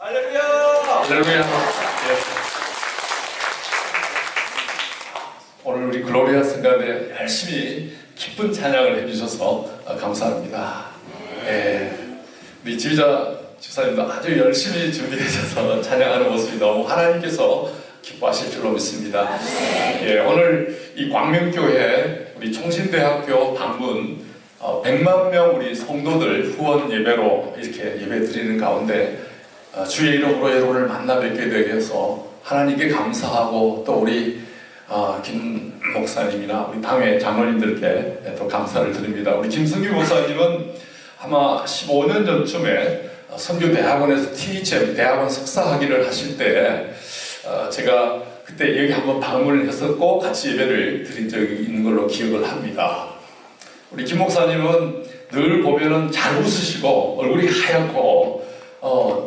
할렐루야! 할렐루야. 예. 오늘 우리 글로리아 성가대 열심히 기쁜 찬양을 해주셔서 감사합니다. 예. 우리 지휘자 집사님도 아주 열심히 준비해주셔서 찬양하는 모습이 너무 하나님께서 기뻐하실 줄로 믿습니다. 예, 오늘 이 광명교회 우리 총신대학교 방문 100만 명 우리 성도들 후원 예배로 이렇게 예배 드리는 가운데 주의 이름으로 여러분을 만나 뵙게 되게 해서 하나님께 감사하고 또 우리 김 목사님이나 우리 당회 장로님들께 또 감사를 드립니다. 우리 김승규 목사님은 아마 15년 전쯤에 선교대학원에서 THM 대학원 석사학위를 하실 때 제가 그때 여기 한번 방문을 했었고 같이 예배를 드린 적이 있는 걸로 기억을 합니다. 우리 김 목사님은 늘 보면은 잘 웃으시고 얼굴이 하얗고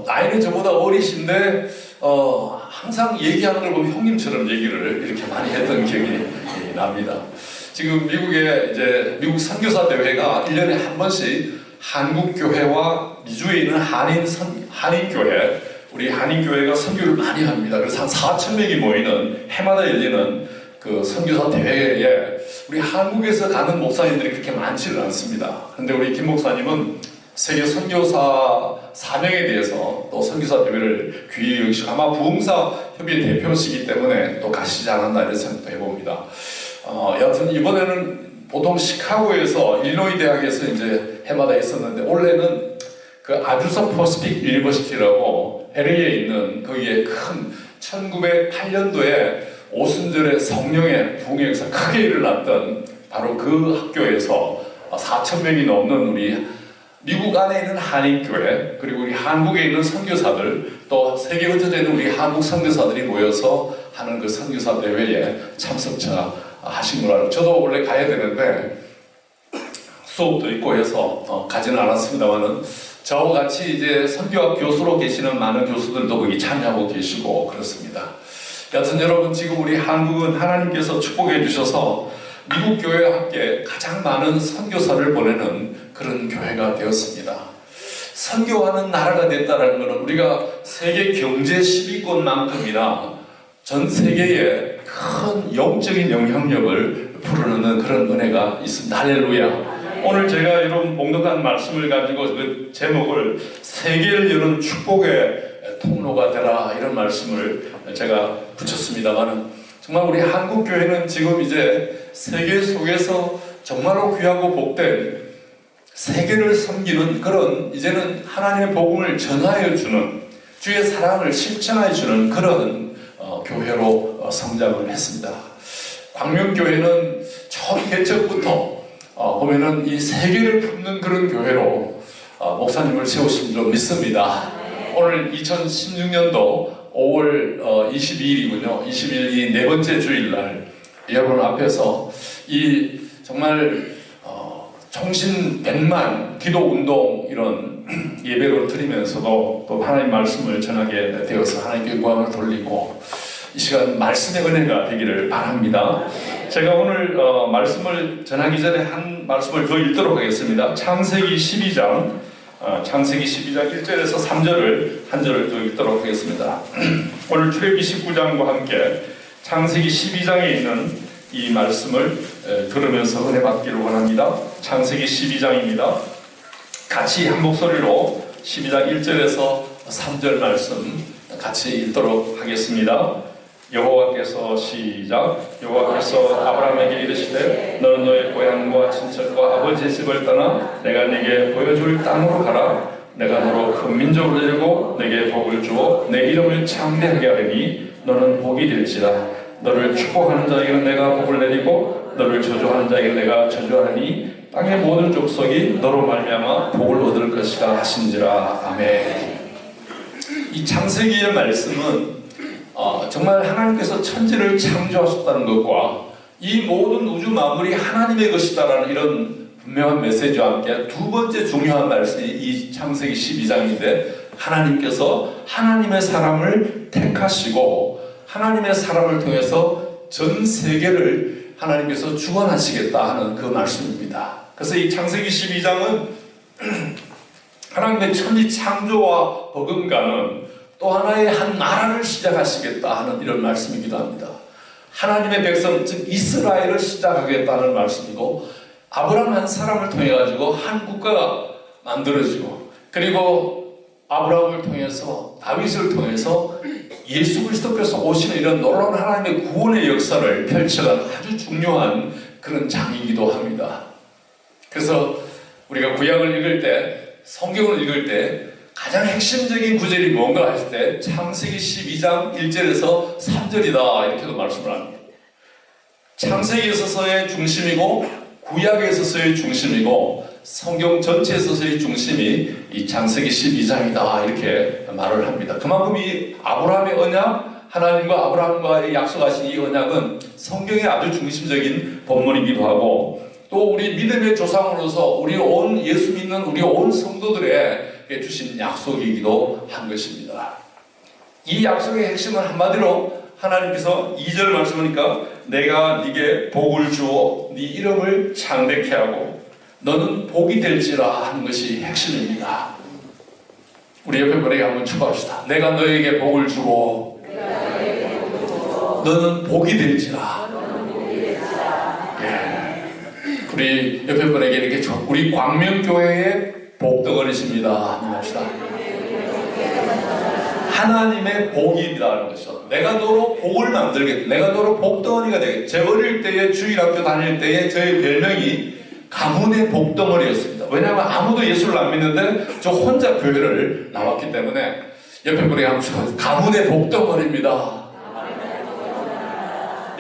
나이는 저보다 어리신데 항상 얘기하는 걸 보면 형님처럼 얘기를 이렇게 많이 했던 기억이 납니다. 지금 미국에 이제 미국 선교사 대회가 1년에 한 번씩 한국교회와 미주에 있는 한인교회, 우리 한인교회가 선교를 많이 합니다. 그래서 한 4,000명이 모이는 해마다 열리는 그 선교사 대회에 우리 한국에서 가는 목사님들이 그렇게 많지는 않습니다. 그런데 우리 김 목사님은 세계 선교사 사명에 대해서 또 선교사 대회를 귀히 여기시고 아마 부흥사 협의회 대표시기 때문에 또 가시지 않았나 이런 생각도 해봅니다. 여하튼 이번에는 보통 시카고에서 일리노이 대학에서 이제 해마다 있었는데 올해는 그 아주사 퍼시픽 유니버시티라고 LA에 있는 거기에 큰 1908년도에 오순절에 성령의 부흥에서 크게 일어났던 바로 그 학교에서 4,000명이 넘는 우리 미국 안에 있는 한인교회 그리고 우리 한국에 있는 선교사들 또 세계 흩어져 있는 우리 한국 선교사들이 모여서 하는 그 선교사 대회에 참석자 하신 걸 알고 저도 원래 가야 되는데 수업도 있고 해서 가지는 않았습니다만은 저와 같이 이제 선교학 교수로 계시는 많은 교수들도 거기 참여하고 계시고 그렇습니다. 여하튼 여러분 지금 우리 한국은 하나님께서 축복해 주셔서 미국 교회와 함께 가장 많은 선교사를 보내는 그런 교회가 되었습니다. 선교하는 나라가 됐다는 것은 우리가 세계 경제 10위권만큼이나 전 세계에 큰 영적인 영향력을 불어넣는 그런 은혜가 있습니다. 할렐루야. 오늘 제가 이런 봉독한 말씀을 가지고 그 제목을 세계를 여는 축복의 통로가 되라 이런 말씀을 제가 붙였습니다만 정말 우리 한국교회는 지금 이제 세계 속에서 정말로 귀하고 복된 세계를 섬기는 그런 이제는 하나님의 복음을 전하여 주는 주의 사랑을 실천하여 주는 그런 교회로 성장을 했습니다. 광명교회는 처음 개척부터 보면은 이 세계를 품는 그런 교회로 목사님을 세우신 줄 믿습니다. 오늘 2016년도 5월 22일이군요. 22일이 네 번째 주일날 여러분 앞에서 이 정말 총신 100만 기도운동 이런 예배를 드리면서도 또 하나님 말씀을 전하게 되어서 하나님께 영광을 돌리고 이 시간 말씀의 은혜가 되기를 바랍니다. 제가 오늘 말씀을 전하기 전에 한 말씀을 더 읽도록 하겠습니다. 창세기 12장 1절에서 3절을 한 절을 더 읽도록 하겠습니다. 오늘 출애굽기 19장과 함께 창세기 12장에 있는 이 말씀을 들으면서 은혜 받기를 원합니다. 창세기 12장입니다. 같이 한 목소리로 12장 1절에서 3절 말씀 같이 읽도록 하겠습니다. 여호와께서 시작. 여호와께서 아브라함에게 이르시되 너는 너의 고향과 친척과 아버지의 집을 떠나 내가 네게 보여줄 땅으로 가라. 내가 너로 큰 민족을 이루고 네게 복을 주어 내 이름을 창대하게 하리니 너는 복이 될지라. 너를 축복하는 자에게는 내가 복을 내리고 너를 저주하는 자에게는 내가 저주하리니 땅의 모든 족속이 너로 말미암아 복을 얻을 것이라 하신지라. 아멘. 이 창세기의 말씀은 정말 하나님께서 천지를 창조하셨다는 것과 이 모든 우주 만물이 하나님의 것이다라는 이런 분명한 메시지와 함께 두 번째 중요한 말씀이 이 창세기 12장인데 하나님께서 하나님의 사람을 택하시고 하나님의 사람을 통해서 전 세계를 하나님께서 주관하시겠다 하는 그 말씀입니다. 그래서 이 창세기 12장은 하나님의 천지 창조와 버금가는 또 하나의 한 나라를 시작하시겠다 하는 이런 말씀이기도 합니다. 하나님의 백성, 즉 이스라엘을 시작하겠다는 말씀이고, 아브라함 한 사람을 통해 가지고 한 국가가 만들어지고, 그리고 아브라함을 통해서, 다윗을 통해서 예수 그리스도께서 오시는 이런 놀라운 하나님의 구원의 역사를 펼쳐가는 아주 중요한 그런 장이기도 합니다. 그래서 우리가 구약을 읽을 때, 성경을 읽을 때 가장 핵심적인 구절이 뭔가 했을 때 창세기 12장 1절에서 3절이다 이렇게도 말씀을 합니다. 창세기에 있어서의 중심이고 구약에 있어서의 중심이고 성경 전체에 있어서의 중심이 이 창세기 12장이다 이렇게 말을 합니다. 그만큼 이 아브라함의 언약, 하나님과 아브라함과의 약속하신 이 언약은 성경의 아주 중심적인 본문이기도 하고, 또 우리 믿음의 조상으로서 우리 온 예수 믿는 우리 온 성도들에게 주신 약속이기도 한 것입니다. 이 약속의 핵심은 한마디로 하나님께서 2절 말씀하니까 내가 네게 복을 주어 네 이름을 창대케 하고 너는 복이 될지라 하는 것이 핵심입니다. 우리 옆에 분에게 한번 축복합시다. 내가 너에게 복을 주어 너는 복이 될지라. 우리 옆에 분에게 이렇게 우리 광명교회의 복덩어리십니다. 합시다. 하나님의 복이라는 것이죠. 내가 너로 복을 만들겠다. 내가 너로 복덩어리가 되겠다. 제 어릴 때에 주일학교 다닐 때에 저의 별명이 가문의 복덩어리였습니다. 왜냐하면 아무도 예수를 안 믿는데 저 혼자 교회를 나왔기 때문에 옆에 분에게 한번 가문의 복덩어리입니다.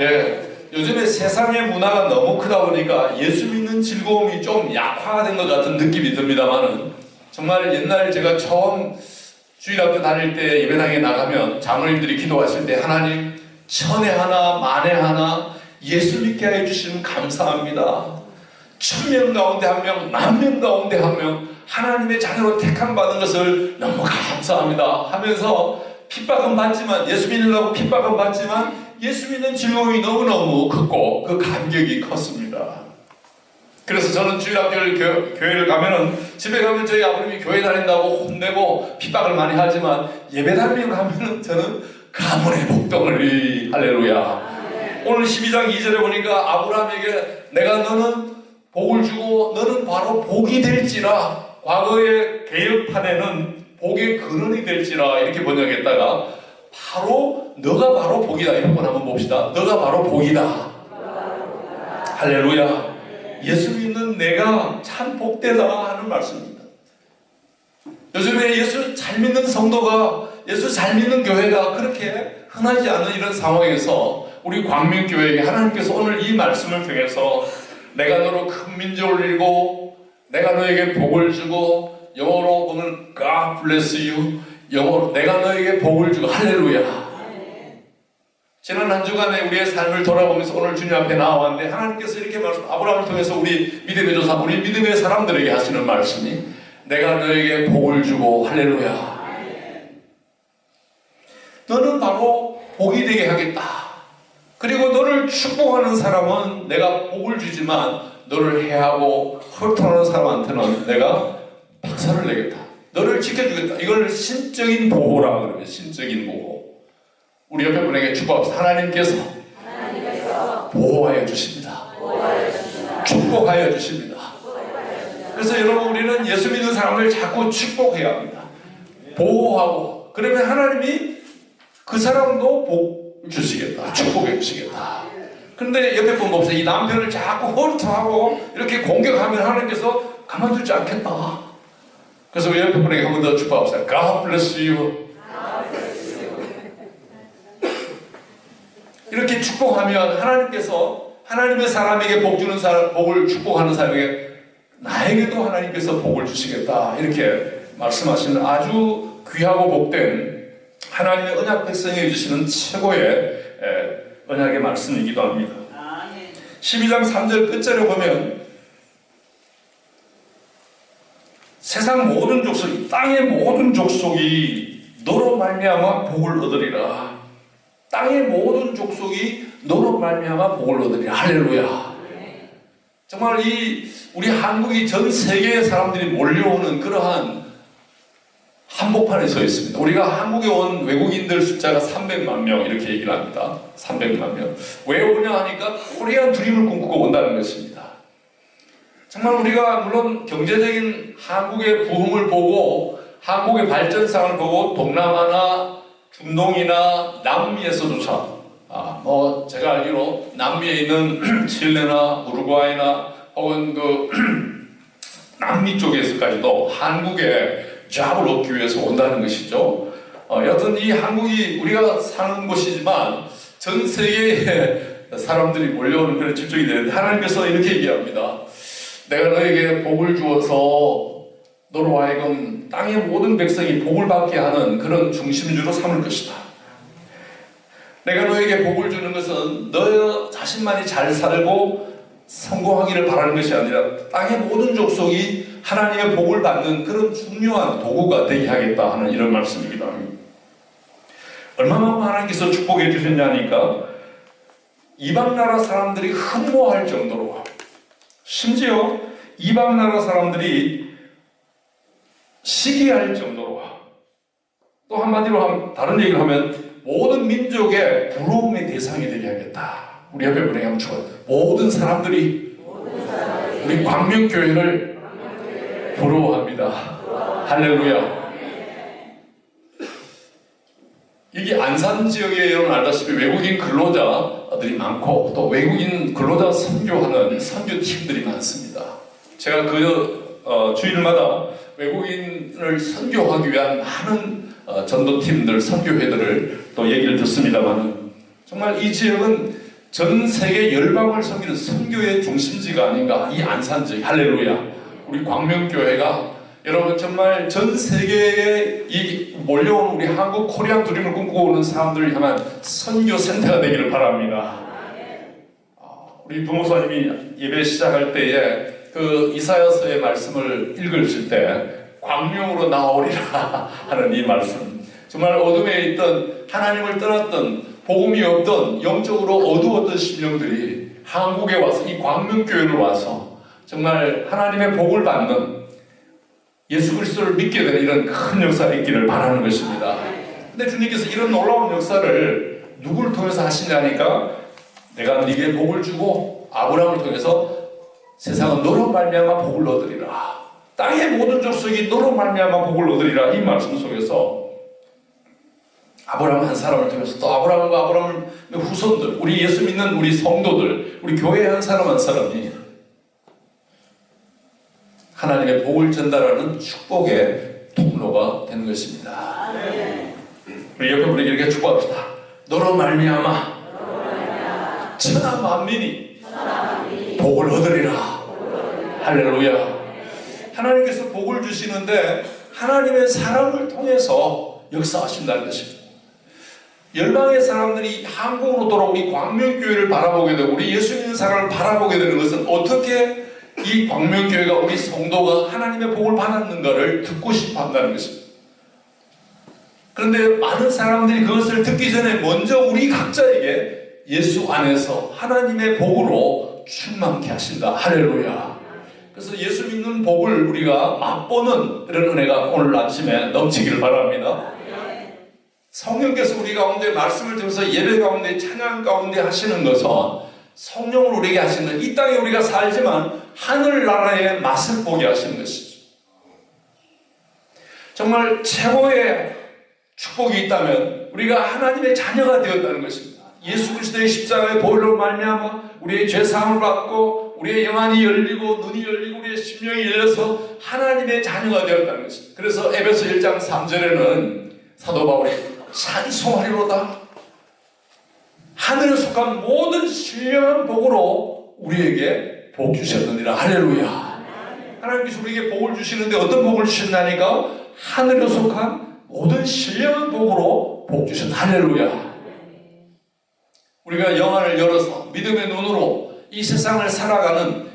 예. 요즘에 세상의 문화가 너무 크다 보니까 예수 믿는 즐거움이 좀 약화된 것 같은 느낌이 듭니다만은, 정말 옛날 제가 처음 주일학교 다닐 때 예배당에 나가면 장로님들이 기도하실 때 하나님 천에 하나 만에 하나 예수 믿게 해주시면 감사합니다. 1000명 가운데 1명, 10,000명 가운데 1명 하나님의 자녀로 택함 받은 것을 너무 감사합니다 하면서 핍박은 받지만, 예수 믿으려고 핍박은 받지만 예수 믿는 즐거움이 너무너무 컸고 그 감격이 컸습니다. 그래서 저는 주일학교를 교회를 가면은 집에 가면 저희 아버님이 교회 다닌다고 혼내고 핍박을 많이 하지만 예배 다니러 가면은 저는 가문의 복덩어리. 할렐루야. 오늘 12장 2절에 보니까 아브라함에게 내가 너는 복을 주고 너는 바로 복이 될지라, 과거의 개혁판에는 복의 근원이 될지라 이렇게 번역했다가 바로 너가 바로 복이다 이런 건 한번 봅시다. 너가 바로 복이다. 할렐루야. 예수 믿는 내가 참 복되다 하는 말씀입니다. 요즘에 예수 잘 믿는 성도가, 예수 잘 믿는 교회가 그렇게 흔하지 않은 이런 상황에서 우리 광명교회에게 하나님께서 오늘 이 말씀을 통해서 내가 너로 큰 민족을 이루고 내가 너에게 복을 주고, 영어로 보면 God bless you, 영어로 내가 너에게 복을 주고, 할렐루야. 지난 한 주간에 우리의 삶을 돌아보면서 오늘 주님 앞에 나와왔는데 하나님께서 이렇게 말씀, 아브라함을 통해서 우리 믿음의 조상, 우리 믿음의 사람들에게 하시는 말씀이 내가 너에게 복을 주고, 할렐루야. 너는 바로 복이 되게 하겠다. 그리고 너를 축복하는 사람은 내가 복을 주지만 너를 해하고 허통하는 사람한테는 내가 박살을 내겠다. 너를 지켜주겠다. 이걸 신적인 보호라 그러면 신적인 보호. 우리 옆에 분에게 축복합시다. 하나님께서 보호하여 주십니다. 축복하여 주십니다. 그래서 여러분, 우리는 예수 믿는 사람을 자꾸 축복해야 합니다. 보호하고, 그러면 하나님이 그 사람도 복 주시겠다. 축복해 주시겠다. 그런데 옆에 분 봅시다. 이 남편을 자꾸 허투하고 이렇게 공격하면 하나님께서 가만두지 않겠다. 그래서 우리 옆에 분에게 한 번 더 축복합시다. God bless you. 이렇게 축복하면 하나님께서 하나님의 사람에게 복 주는 사람, 복을 축복하는 사람에게 나에게도 하나님께서 복을 주시겠다. 이렇게 말씀하시는 아주 귀하고 복된 하나님의 언약 백성에게 주시는 최고의 언약의 말씀이기도 합니다. 12장 3절 끝절에 보면 세상 모든 족속이, 땅의 모든 족속이 너로 말미암아 복을 얻으리라. 땅의 모든 족속이 너로 말미암아 복을 얻으리라. 할렐루야. 정말 우리 한국이 전 세계의 사람들이 몰려오는 그러한 한복판에 서 있습니다. 우리가 한국에 온 외국인들 숫자가 300만 명 이렇게 얘기를 합니다. 300만 명. 왜 오냐 하니까 코리안 드림을 꿈꾸고 온다는 것입니다. 정말 우리가 물론 경제적인 한국의 부흥을 보고 한국의 발전상을 보고 동남아나 중동이나 남미에서조차 제가 알기로 남미에 있는 칠레나 우루과이나 혹은 남미 쪽에서까지도 한국에 잡을 얻기 위해서 온다는 것이죠. 여튼 이 한국이 우리가 사는 곳이지만 전 세계의 사람들이 몰려오는 그런 집중이 되는데 하나님께서 이렇게 얘기합니다. 내가 너에게 복을 주어서 너로 하여금 땅의 모든 백성이 복을 받게 하는 그런 중심주로 삼을 것이다. 내가 너에게 복을 주는 것은 너 자신만이 잘 살고 성공하기를 바라는 것이 아니라 땅의 모든 족속이 하나님의 복을 받는 그런 중요한 도구가 되게 하겠다 하는 이런 말씀입니다. 얼마나 하나님께서 축복해 주셨냐니까 이방 나라 사람들이 흠모할 정도로, 심지어 이방 나라 사람들이 시기할 정도로, 또 한마디로 다른 얘기를 하면 모든 민족의 부러움의 대상이 되게 하겠다. 우리 옆에 분에게 한번 축원. 모든 사람들이 우리 광명교회를 부러워합니다. 할렐루야. 여기 안산 지역에 여러분 알다시피 외국인 근로자들이 많고 또 외국인 근로자 선교하는 선교팀들이 많습니다. 제가 주일마다 외국인을 선교하기 위한 많은 전도팀들, 선교회들을 또 얘기를 듣습니다만 정말 이 지역은 전 세계 열방을 섬기는 선교의 중심지가 아닌가. 이 안산 지역, 할렐루야. 우리 광명교회가 여러분 정말 전 세계에 이 몰려오는 우리 한국 코리안 드림을 꿈꾸고 오는 사람들을 향한 선교 센터가 되기를 바랍니다. 우리 부목사님이 예배 시작할 때에 이사야서의 말씀을 읽으실 때 광명으로 나오리라 하는 이 말씀, 정말 어둠에 있던 하나님을 떠났던 복음이 없던 영적으로 어두웠던 심령들이 한국에 와서 이 광명교회를 와서 정말 하나님의 복을 받는 예수 그리스도를 믿게 되는 이런 큰 역사가 있기를 바라는 것입니다. 근데 주님께서 이런 놀라운 역사를 누구를 통해서 하시냐니까 내가 네게 복을 주고 아브라함을 통해서 세상은 너로 말미암아 복을 얻으리라. 땅의 모든 족속이 너로 말미암아 복을 얻으리라. 이 말씀 속에서 아브라함 한 사람을 통해서 또 아브라함과 아브라함의 후손들, 우리 예수 믿는 우리 성도들, 우리 교회 한 사람 한 사람이 하나님의 복을 전달하는 축복의 통로가 되는 것입니다. 우리 옆에 분에게 이렇게 축복합시다. 너로 말미암아 천하 만민이 복을 얻으리라. 할렐루야. 하나님께서 복을 주시는데 하나님의 사람을 통해서 역사하신다는 것입니다. 열방의 사람들이 한국으로 돌아오고 이 광명교회를 바라보게 되고 우리 예수 믿는 사람을 바라보게 되는 것은 어떻게 이 광명교회가 우리 성도가 하나님의 복을 받았는가를 듣고 싶어 한다는 것입니다. 그런데 많은 사람들이 그것을 듣기 전에 먼저 우리 각자에게 예수 안에서 하나님의 복으로 충만케 하신다. 할렐루야. 그래서 예수 믿는 복을 우리가 맛보는 이런 은혜가 오늘 아침에 넘치기를 바랍니다. 성령께서 우리 가운데 말씀을 통해서 예배 가운데 찬양 가운데 하시는 것은 성령을 우리에게 하시는, 이 땅에 우리가 살지만 하늘나라의 맛을 보게 하시는 것이죠. 정말 최고의 축복이 있다면 우리가 하나님의 자녀가 되었다는 것입니다. 예수 그리스도의 십자가의 보혈로 말미암아 우리의 죄사함을 받고 우리의 영안이 열리고 눈이 열리고 우리의 심령이 열려서 하나님의 자녀가 되었다는 것입니다. 그래서 에베소 1장 3절에는 사도 바울이 찬송하리로다. 하늘에 속한 모든 신령한 복으로 우리에게 복 주셨느니라. 할렐루야. 하나님께서 우리에게 복을 주시는데 어떤 복을 주셨나니까 하늘에 속한 모든 신령한 복으로 복 주셨다. 할렐루야. 우리가 영안을 열어서 믿음의 눈으로 이 세상을 살아가는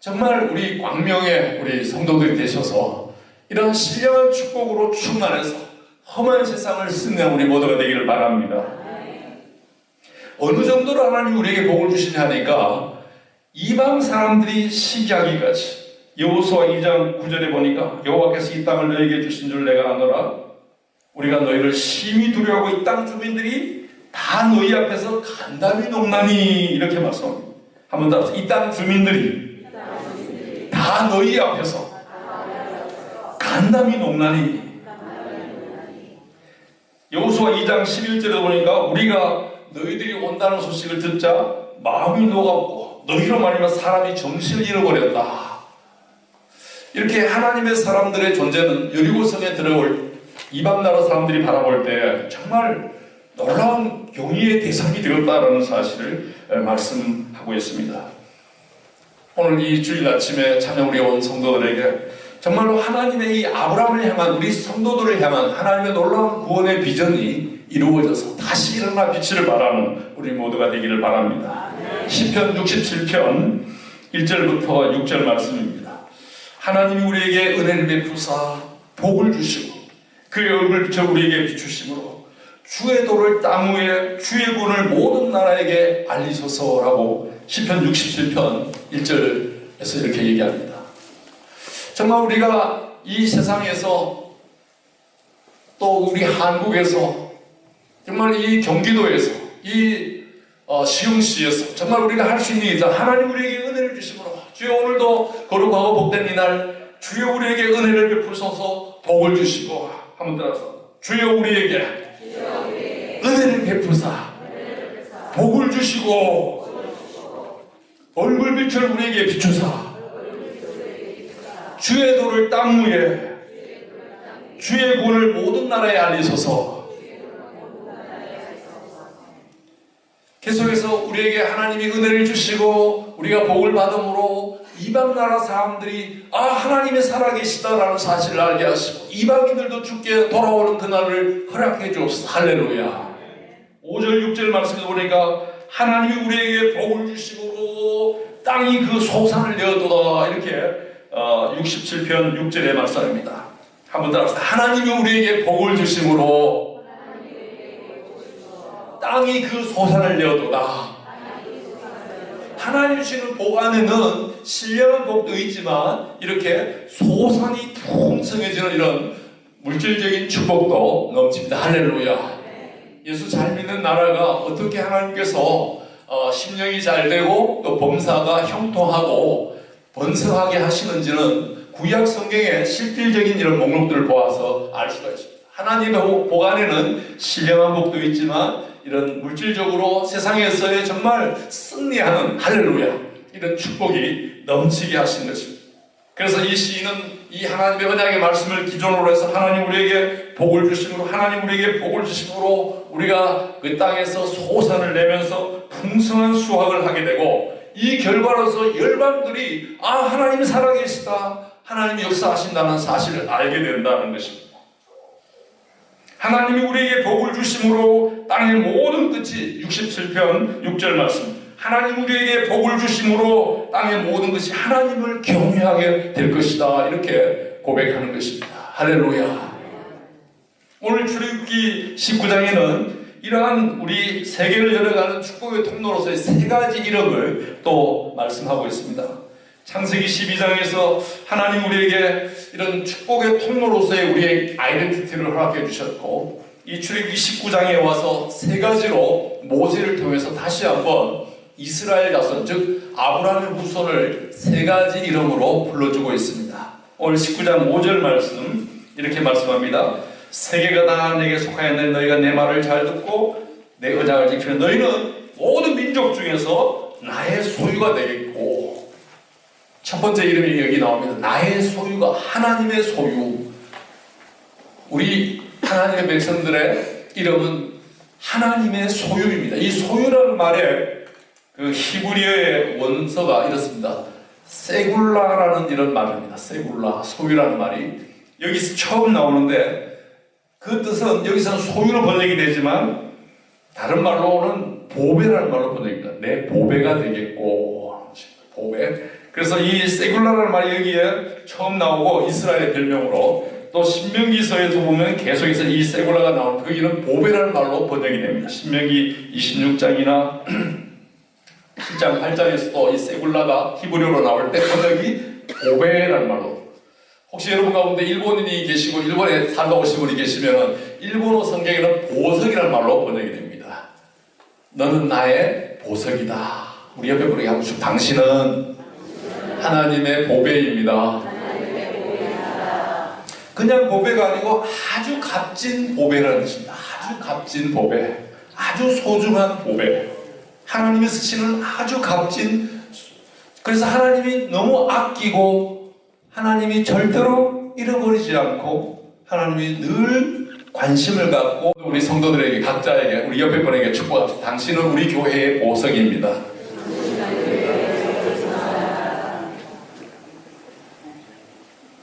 정말 우리 광명의 우리 성도들이 되셔서 이런 신령한 축복으로 충만해서 험한 세상을 승리한 우리 모두가 되기를 바랍니다. 어느 정도로 하나님이 우리에게 복을 주시냐니까 이방 사람들이 시기하기까지 여호수아 2장 9절에 보니까 여호와께서 이 땅을 너에게 주신 줄 내가 아노라. 우리가 너희를 심히 두려워하고 이 땅 주민들이 다 너희 앞에서 간담이 높나니 이렇게 말씀합니다. 한번 더 이 땅 주민들이 다 너희 앞에서 간담이 높나니. 여호수아 2장 11절에 보니까 우리가 너희들이 온다는 소식을 듣자 마음이 녹았고 너희로 말미암아 사람이 정신을 잃어버렸다. 이렇게 하나님의 사람들의 존재는 여리고성에 들어올 이방 나라 사람들이 바라볼 때 정말 놀라운 경의의 대상이 되었다라는 사실을 말씀하고 있습니다. 오늘 이 주일 아침에 찬양 우리 온 성도들에게 정말로 하나님의 이 아브라함을 향한 우리 성도들을 향한 하나님의 놀라운 구원의 비전이 이루어져서 다시 일어나 빛을 발하는 우리 모두가 되기를 바랍니다. 시편 67편 1절부터 6절 말씀입니다. 하나님이 우리에게 은혜를 베푸사 복을 주시고 그의 얼굴을 비춰 우리에게 비추심으로 주의 도를 땅 위에 주의 구원을 모든 나라에게 알리소서라고 시편 67편 1절에서 이렇게 얘기합니다. 정말 우리가 이 세상에서 또 우리 한국에서 정말 이 경기도에서 이 시흥시에서 정말 우리가 할 수 있는 게 있다. 하나님 우리에게 은혜를 주심으로 주여 오늘도 거룩하고 복된 이날 주여 우리에게 은혜를 베푸소서 복을 주시고 한번 따라서 주여 우리에게 은혜를 베푸사 복을 주시고 얼굴 빛을 우리에게 비추사 주의 도를 땅 위에 주의 구원을 모든 나라에 알리소서. 계속해서 우리에게 하나님이 은혜를 주시고 우리가 복을 받음으로 이방 나라 사람들이 하나님이 살아계시다라는 사실을 알게 하시고 이방인들도 주께 돌아오는 그날을 허락해 주옵소서. 할렐루야. 5절 6절 말씀에 보니까 하나님이 우리에게 복을 주시고 땅이 그 소산을 내어도다 이렇게 67편 6절의 말씀입니다. 한번 따라서 하나님이 우리에게 복을 주심으로 땅이 그 소산을 내어도다. 하나님 주시는 복 안에는 신령한 복도 있지만 이렇게 소산이 풍성해지는 이런 물질적인 축복도 넘칩니다. 할렐루야. 예수 잘 믿는 나라가 어떻게 하나님께서 심령이 잘 되고 또 범사가 형통하고 번성하게 하시는지는 구약 성경의 실질적인 이런 목록들을 보아서 알 수가 있습니다. 하나님의 복 안에는 신령한 복도 있지만 이런 물질적으로 세상에서의 정말 승리하는 할렐루야 이런 축복이 넘치게 하신 것입니다. 그래서 이 시인은 이 하나님의 언약의 말씀을 기존으로 해서 하나님 우리에게 복을 주심으로 하나님 우리에게 복을 주심으로 우리가 그 땅에서 소산을 내면서 풍성한 수확을 하게 되고 이 결과로서 열방들이 하나님이 살아계시다 하나님이 역사하신다는 사실을 알게 된다는 것입니다. 하나님이 우리에게 복을 주심으로 땅의 모든 끝이 67편 6절 말씀 하나님 우리에게 복을 주심으로 땅의 모든 것이 하나님을 경외하게 될 것이다 이렇게 고백하는 것입니다. 할렐루야. 오늘 출애굽기 19장에는 이러한 우리 세계를 열어가는 축복의 통로로서의 세 가지 이름을 또 말씀하고 있습니다. 창세기 12장에서 하나님 우리에게 이런 축복의 통로로서의 우리의 아이덴티티를 허락해 주셨고 이 출애굽기 19장에 와서 세 가지로 모세를 통해서 다시 한번 이스라엘 자손 즉 아브라함의 후손을 세 가지 이름으로 불러주고 있습니다. 오늘 19장 5절 말씀 이렇게 말씀합니다. 세계가 다 내게 속하였는데 너희가 내 말을 잘 듣고 내 언약을 지키면 너희는 모든 민족 중에서 나의 소유가 되겠고 첫 번째 이름이 여기 나옵니다. 나의 소유가 하나님의 소유. 우리 하나님의 백성들의 이름은 하나님의 소유입니다. 이 소유라는 말에 그 히브리어의 원서가 이렇습니다. 세굴라라는 이런 말입니다. 세굴라, 소유라는 말이 여기서 처음 나오는데 그 뜻은 여기서는 소유로 번역이 되지만 다른 말로는 보배라는 말로 번역입니다. 내 보배가 되겠고 보배. 그래서 이 세굴라라는 말이 여기에 처음 나오고 이스라엘의 별명으로 또 신명기서에서 보면 계속해서 이 세굴라가 나오는 거기는 보배라는 말로 번역이 됩니다. 신명기 26장이나 7장 8장에서도 이 세굴라가 히브리어로 나올 때 번역이 보배라는 말로 혹시 여러분 가운데 일본인이 계시고 일본에 살다 오신 분이 계시면 일본어 성경에는 보석이라는 말로 번역이 됩니다. 너는 나의 보석이다. 우리 옆에 분에게 한번 쭉 당신은 하나님의 보배입니다. 그냥 보배가 아니고 아주 값진 보배라는 뜻입니다. 아주 값진 보배, 아주 소중한 보배. 하나님이 쓰시는 아주 값진. 그래서 하나님이 너무 아끼고 하나님이 절대로 잃어버리지 않고 하나님이 늘 관심을 갖고 우리 성도들에게 각자에게 우리 옆에 분에게 축복합시다. 당신은 우리 교회의 보석입니다.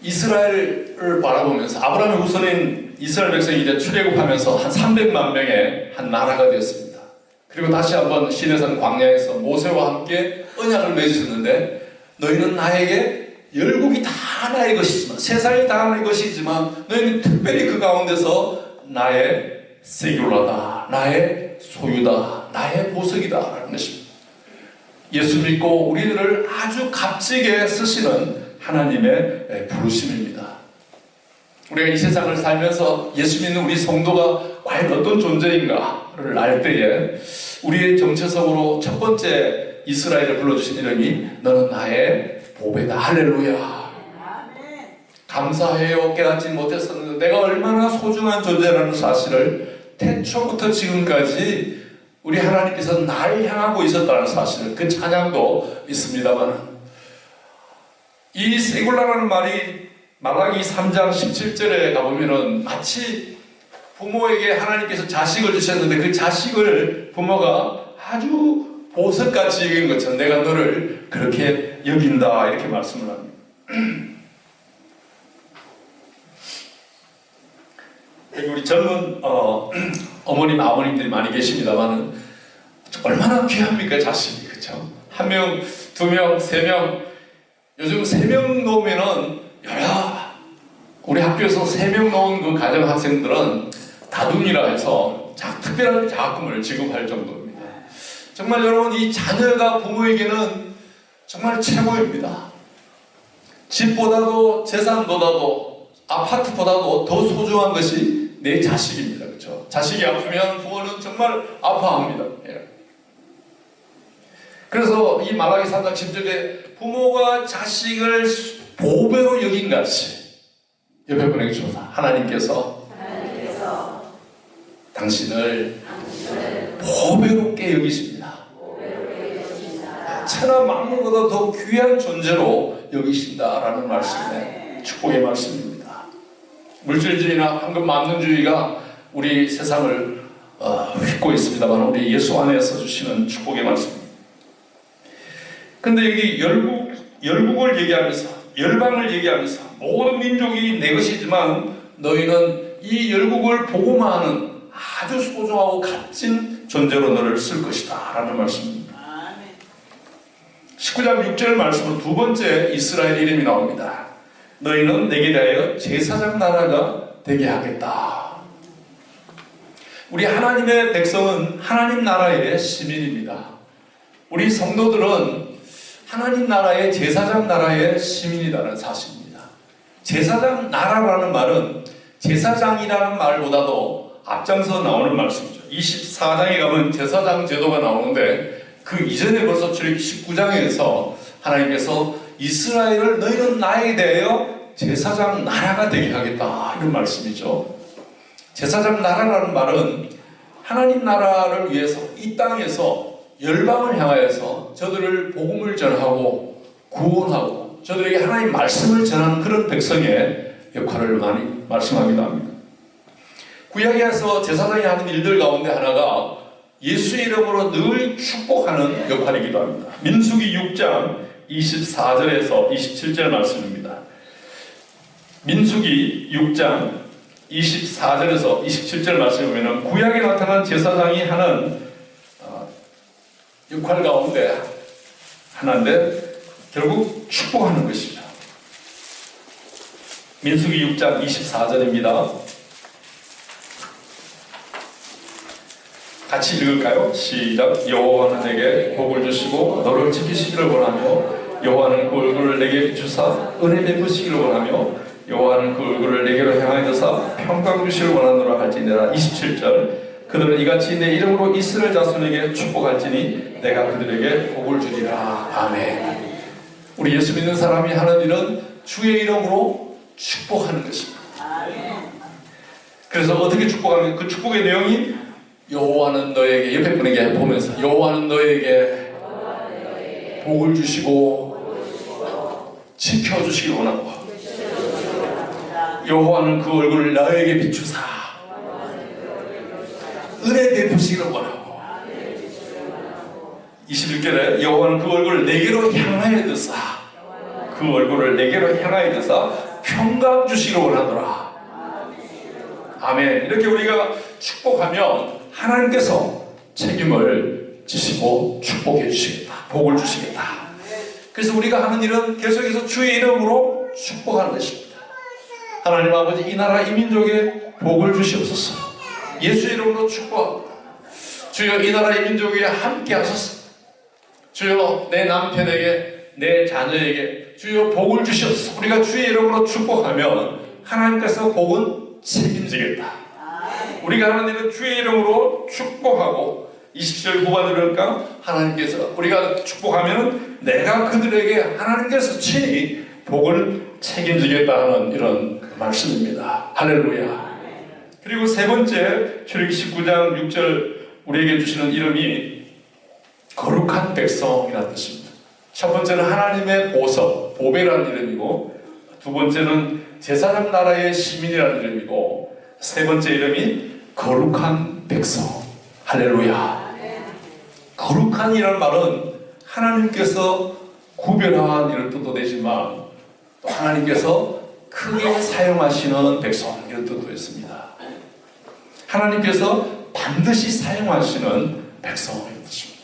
이스라엘을 바라보면서 아브라함의 후손인 이스라엘 백성이 이제 출애굽하면서 한 300만 명의 한 나라가 되었습니다. 그리고 다시 한번 시내산 광야에서 모세와 함께 언약을 맺으셨는데 너희는 나에게 열국이 다 나의 것이지만 세상이 다 나의 것이지만 너희는 특별히 그 가운데서 나의 세귤라다, 나의 소유다, 나의 보석이다 라는 것입니다. 예수 믿고 우리들을 아주 값지게 쓰시는 하나님의 부르심입니다. 우리가 이 세상을 살면서 예수 믿는 우리 성도가 과연 어떤 존재인가를 알 때에 우리의 정체성으로 첫 번째 이스라엘을 불러주신 이름이 너는 나의 보배다. 할렐루야. 감사해요. 깨닫지 못했었는데 내가 얼마나 소중한 존재라는 사실을 태초부터 지금까지 우리 하나님께서 날 향하고 있었다는 사실을 그 찬양도 있습니다만 이 세굴라라는 말이 말라기 3장 17절에 가보면은 마치 부모에게 하나님께서 자식을 주셨는데 그 자식을 부모가 아주 보석같이 여긴 것처럼 내가 너를 그렇게 여긴다 이렇게 말씀을 합니다. 우리 젊은 어머님 아버님들이 많이 계십니다만 얼마나 귀합니까 자식이. 그렇죠? 한 명, 두 명, 세 명. 요즘 3명 놓으면은 우리 학교에서 3명 놓은 그 가정 학생들은 다둥이라 해서 특별한 장학금을 지급할 정도입니다. 정말 여러분 이 자녀가 부모에게는 정말 최고입니다. 집보다도 재산보다도 아파트보다도 더 소중한 것이 내 자식입니다. 그렇죠? 자식이 아프면 부모는 정말 아파합니다. 그래서 이 말라기 3장 10절에 부모가 자식을 보배로 여긴 같이 옆에 분에게 주셔서 하나님께서 당신을 보배롭게 여기십니다. 천하 만물보다 더 귀한 존재로 여기신다라는 말씀에 축복의 말씀입니다. 물질주의나 황금 만능주의가 우리 세상을 휩고 있습니다만 우리 예수 안에서 주시는 축복의 말씀입니다. 근데 여기 열국을 얘기하면서 열방을 얘기하면서 모든 민족이 내 것이지만 너희는 이 열국을 복음화하는 아주 소중하고 값진 존재로 너를 쓸 것이다 라는 말씀입니다. 19장 6절 말씀은 두 번째 이스라엘 이름이 나옵니다. 너희는 내게 대하여 제사장 나라가 되게 하겠다. 우리 하나님의 백성은 하나님 나라의 시민입니다. 우리 성도들은 하나님 나라의 제사장 나라의 시민이라는 사실입니다. 제사장 나라라는 말은 제사장이라는 말보다도 앞장서 나오는 말씀이죠. 24장에 가면 제사장 제도가 나오는데 그 이전에 벌써 출애굽 19장에서 하나님께서 이스라엘을 너희는 나에 대하여 제사장 나라가 되게 하겠다 이런 말씀이죠. 제사장 나라라는 말은 하나님 나라를 위해서 이 땅에서 열방을 향하여서 저들을 복음을 전하고 구원하고 저들에게 하나님 말씀을 전하는 그런 백성의 역할을 많이 말씀하기도 합니다. 구약에서 제사장이 하는 일들 가운데 하나가 예수의 이름으로 늘 축복하는 역할이기도 합니다. 민수기 6장 24절에서 27절 말씀입니다. 민수기 6장 24절에서 27절 말씀에 보면 구약에 나타난 제사장이 하는 역할 가운데 하나인데 결국 축복하는 것입니다. 민수기 6장 24절입니다. 같이 읽을까요? 시작. 여호와는 내게 복을 주시고 너를 지키시기를 원하며 여호와는 그 얼굴을 내게 비추사 은혜 베푸시기를 원하며 여호와는 그 얼굴을 내게로 향하여서 평강 주시를 원하노라 할지니라. 27절 그들은 이같이 내 이름으로 이스라엘 자손에게 축복할지니 내가 그들에게 복을 주리라. 아멘. 우리 예수 믿는 사람이 하는 일은 주의 이름으로 축복하는 것입니다. 그래서 어떻게 축복하면 그 축복의 내용이 여호와는 너에게, 옆에 분에게 보면서 여호와는 너에게 복을 주시고 지켜주시길 원하고 여호와는 그 얼굴을 너에게 비추사 은혜 베푸시기를 원하고 21절에 여호와는 그 얼굴을 내게로 향하여 드사 그 얼굴을 내게로 향하여 드사 평강 주시기를 원하노라. 아멘. 이렇게 우리가 축복하면 하나님께서 책임을 지시고 축복해 주시겠다. 복을 주시겠다. 그래서 우리가 하는 일은 계속해서 주의 이름으로 축복하는 것입니다. 하나님 아버지 이 나라 이 민족에 복을 주시옵소서. 예수 이름으로 축복합니다. 주여 이 나라 이 민족에 함께 하소서. 주여 내 남편에게 내 자녀에게 주여 복을 주시옵소서. 우리가 주의 이름으로 축복하면 하나님께서 복은 책임지겠다. 우리가 하는 일은 주의 이름으로 축복하고 20절 후반으로니까 하나님께서 우리가 축복하면 내가 그들에게 하나님께서 친히 복을 책임지겠다 하는 이런 말씀입니다. 할렐루야. 그리고 세 번째 출애굽기 19장 6절 우리에게 주시는 이름이 거룩한 백성이라는 뜻입니다. 첫 번째는 하나님의 보석, 보배라는 이름이고 두 번째는 제사장 나라의 시민이라는 이름이고 세 번째 이름이 거룩한 백성. 할렐루야. 거룩한이라는 말은 하나님께서 구별한 이런 뜻도 되지만 또 하나님께서 크게 사용하시는 백성 이런 뜻도 있습니다. 하나님께서 반드시 사용하시는 백성인 것입니다.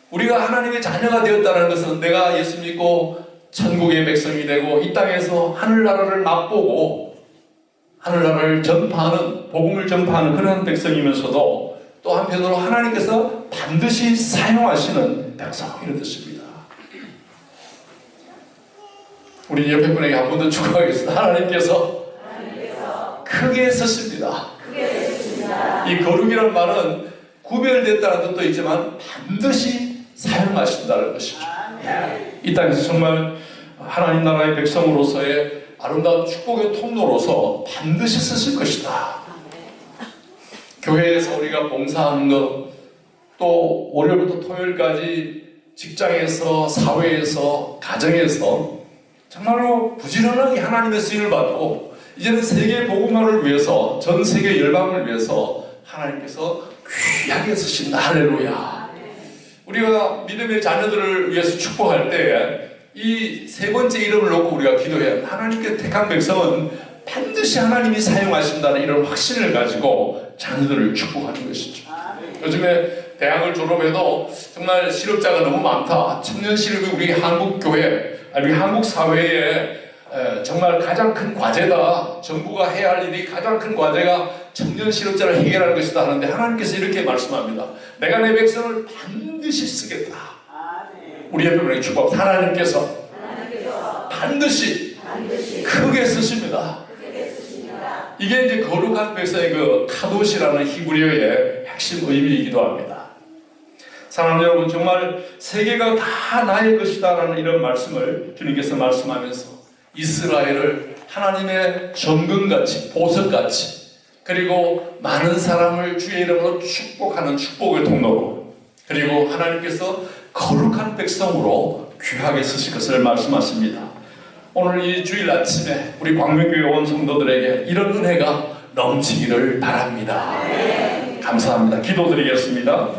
우리가 하나님의 자녀가 되었다는 것은 내가 예수 믿고 천국의 백성이 되고 이 땅에서 하늘나라를 맛보고 하늘나라를 전파하는, 복음을 전파하는 그런 백성이면서도 또 한편으로 하나님께서 반드시 사용하시는 백성 이런 뜻입니다. 우리 옆에 분에게 한 번 더 축복하겠습니다. 하나님께서 크게 쓰십니다. 이 거룩이라는 말은 구별됐다는 뜻도 있지만 반드시 사용하신다는 것이죠. 이 땅에서 정말 하나님 나라의 백성으로서의 아름다운 축복의 통로로서 반드시 쓰실 것이다. 교회에서 우리가 봉사하는 것, 또 월요일부터 토요일까지 직장에서, 사회에서, 가정에서 정말로 부지런하게 하나님의 쓰임을 받고 이제는 세계 복음화를 위해서, 전 세계 열방을 위해서 하나님께서 귀하게 쓰신다. 할렐루야. 우리가 믿음의 자녀들을 위해서 축복할 때 이 세 번째 이름을 놓고 우리가 기도해야 합니다. 하나님께 택한 백성은 반드시 하나님이 사용하신다는 이런 확신을 가지고 자녀들을 축복하는 것이죠. 요즘에 대학을 졸업해도 정말 실업자가 너무 많다. 청년 실업이 우리 한국 교회, 우리 한국 사회에 정말 가장 큰 과제다. 정부가 해야 할 일이 가장 큰 과제가 청년 실업자를 해결하는 것이다 하는데 하나님께서 이렇게 말씀합니다. 내가 내 백성을 반드시 쓰겠다. 우리 옆에 분에게 축복합니다. 하나님께서 반드시 크게 쓰십니다. 이게 이제 거룩한 백성의 그 카도시라는 히브리어의 핵심 의미이기도 합니다. 사랑하는 여러분, 정말 세계가 다 나의 것이다 라는 이런 말씀을 주님께서 말씀하면서 이스라엘을 하나님의 정금같이, 보석같이, 그리고 많은 사람을 주의 이름으로 축복하는 축복의 통로로, 그리고 하나님께서 거룩한 백성으로 귀하게 쓰실 것을 말씀하십니다. 오늘 이 주일 아침에 우리 광명교회 온 성도들에게 이런 은혜가 넘치기를 바랍니다. 감사합니다. 기도드리겠습니다.